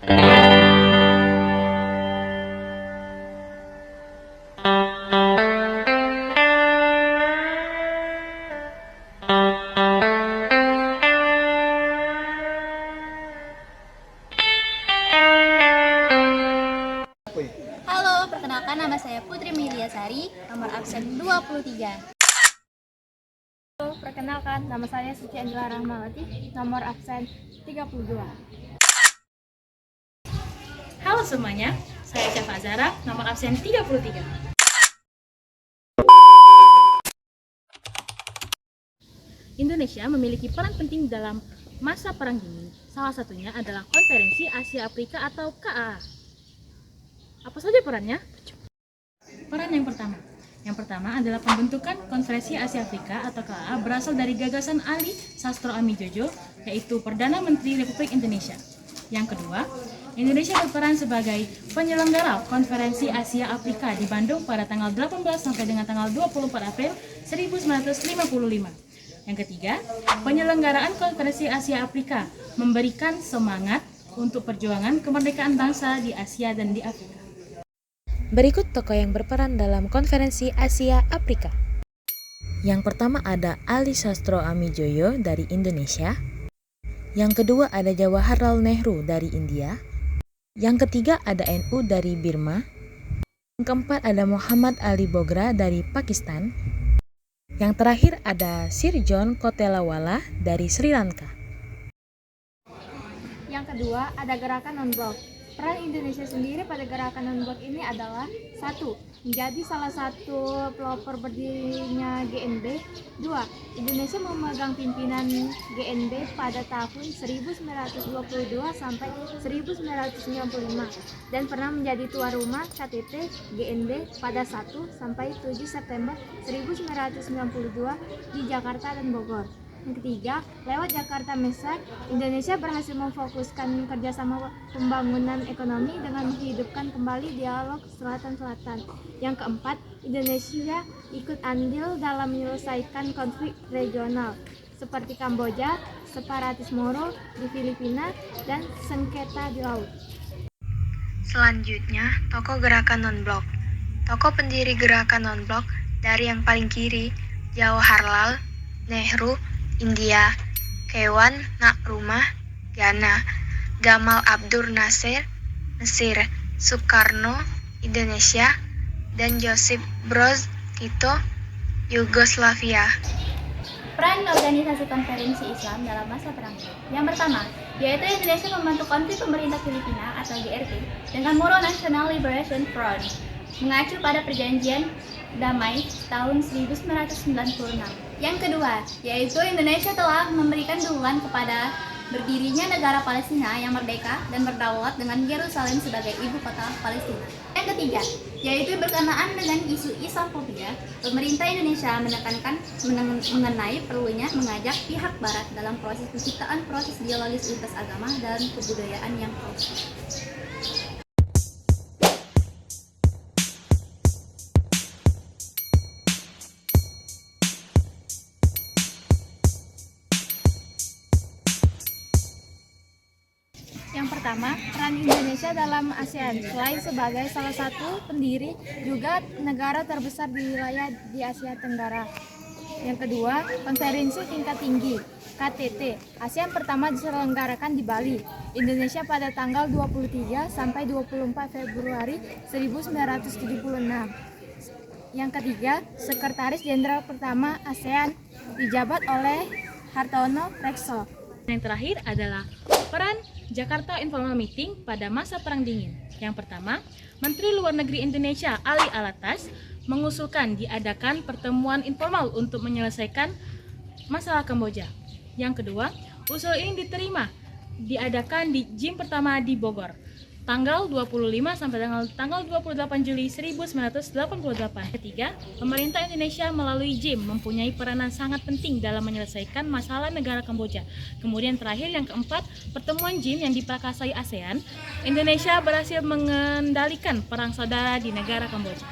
Halo, perkenalkan nama saya Putri Miliasari, nomor absen 23. Halo, perkenalkan nama saya Suci Angela Rahmawati, nomor absen 32. Halo semuanya, saya Syafa Zara, nomor absen 33. Indonesia memiliki peran penting dalam masa Perang Dingin. Salah satunya adalah Konferensi Asia Afrika atau KAA. Apa saja perannya? Peran yang pertama adalah pembentukan Konferensi Asia Afrika atau KAA berasal dari gagasan Ali Sastro Amijojo, yaitu Perdana Menteri Republik Indonesia. Yang kedua, Indonesia berperan sebagai penyelenggara Konferensi Asia Afrika di Bandung pada tanggal 18 sampai dengan tanggal 24 April 1955. Yang ketiga, penyelenggaraan Konferensi Asia Afrika memberikan semangat untuk perjuangan kemerdekaan bangsa di Asia dan di Afrika. Berikut tokoh yang berperan dalam Konferensi Asia Afrika. Yang pertama ada Ali Sastro Amijojo dari Indonesia. Yang kedua ada Jawaharlal Nehru dari India. Yang ketiga ada NU dari Burma. Yang keempat ada Muhammad Ali Bogra dari Pakistan. Yang terakhir ada Sir John Kotelawala dari Sri Lanka. Yang kedua, ada gerakan non-blok. Peran Indonesia sendiri pada gerakan non-blok ini adalah 1. Menjadi salah satu pelopor berdirinya GNB. 2. Indonesia memegang pimpinan GNB pada tahun 1922 sampai 1995 dan pernah menjadi tuan rumah KTT GNB pada 1 sampai 7 September 1992 di Jakarta dan Bogor. Yang ketiga, lewat Jakarta Mekar, Indonesia berhasil memfokuskan kerjasama pembangunan ekonomi dengan menghidupkan kembali dialog Selatan-Selatan. Yang keempat, Indonesia ikut andil dalam menyelesaikan konflik regional seperti Kamboja, separatis Moro di Filipina, dan sengketa di laut. Selanjutnya, tokoh gerakan non-blok. Tokoh pendiri gerakan non-blok dari yang paling kiri, Jawaharlal Nehru, India, Kewan Nkrumah, Ghana, Gamal Abdul Nasir, Mesir, Soekarno, Indonesia, dan Josip Broz Tito, Yugoslavia. Peran organisasi konferensi Islam dalam masa perang. Yang pertama, yaitu Indonesia membantu konflik pemerintah Filipina atau GRP dengan Moro National Liberation Front, mengacu pada perjanjian damai tahun 1996. Yang kedua, yaitu Indonesia telah memberikan dukungan kepada berdirinya negara Palestina yang merdeka dan berdaulat dengan Yerusalem sebagai ibu kota Palestina. Yang ketiga, yaitu berkenaan dengan isu Islamophobia, pemerintah Indonesia menekankan mengenai perlunya mengajak pihak Barat dalam proses penciptaan proses dialogis lintas agama dan kebudayaan yang konsisten. Yang pertama, peran Indonesia dalam ASEAN. Selain sebagai salah satu pendiri, juga negara terbesar di wilayah di Asia Tenggara. Yang kedua, konferensi tingkat tinggi KTT ASEAN pertama diselenggarakan di Bali, Indonesia pada tanggal 23 sampai 24 Februari 1976. Yang ketiga, Sekretaris Jenderal pertama ASEAN dijabat oleh Hartono Rekso. Yang terakhir adalah peran Jakarta Informal Meeting pada masa Perang Dingin. Yang pertama, Menteri Luar Negeri Indonesia Ali Alatas mengusulkan diadakan pertemuan informal untuk menyelesaikan masalah Kamboja. Yang kedua, usul ini diterima diadakan di Gym pertama di Bogor, tanggal 25 sampai tanggal 28 Juli 1988. Ketiga, pemerintah Indonesia melalui Gym mempunyai peranan sangat penting dalam menyelesaikan masalah negara Kamboja. Kemudian terakhir yang keempat, pertemuan Gym yang diprakasai ASEAN, Indonesia berhasil mengendalikan perang saudara di negara Kamboja.